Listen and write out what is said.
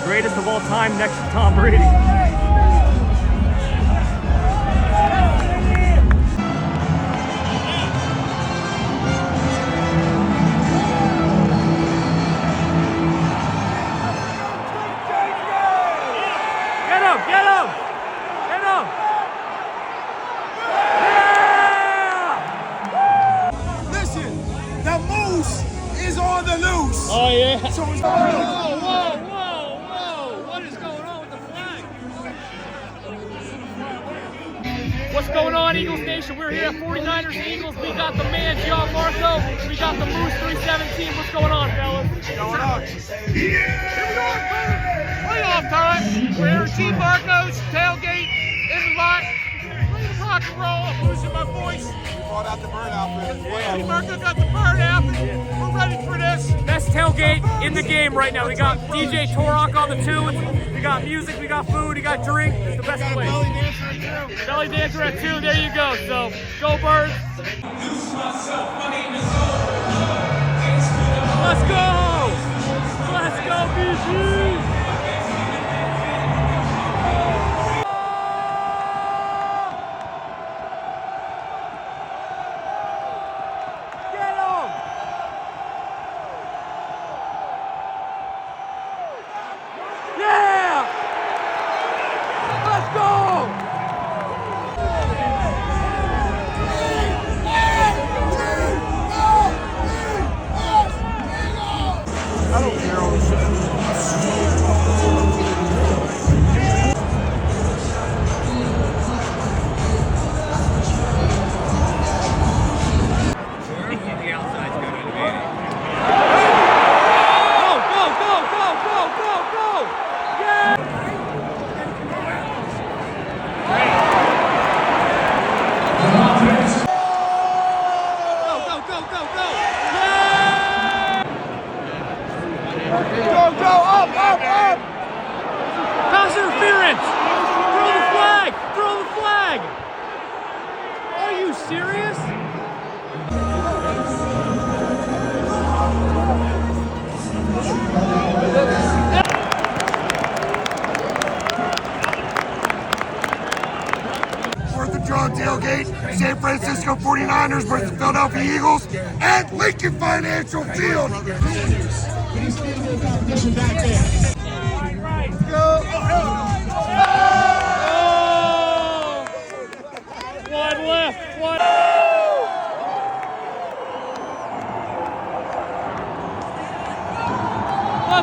Greatest of all time next to Tom Brady. Oh, yeah. So whoa, whoa, whoa, whoa. What is going on with the flag? What's going on, Eagles Nation? We're here at 49ers Eagles. We got the man, John Marco. We got the Moose 317. What's going on, fellas? What's going on? Playoff time. We're here at Team Marco's tailgate in the lot. Ready to rock and roll. I'm losing my voice. Brought out the bird outfit. Yeah, Team Marco got the bird outfit. We're ready for this. Best tailgate in the game right now. We got DJ Torok on the tunes. We got music, we got food, we got drink. It's the best place. Belly dancer at 2. Belly dancer at 2. There you go. So, go Birds. Let's go! Let's go, BG! Pass interference! Throw the flag! Throw the flag! Are you serious? Fourth and John tailgate, San Francisco 49ers versus Philadelphia Eagles at Lincoln Financial Field.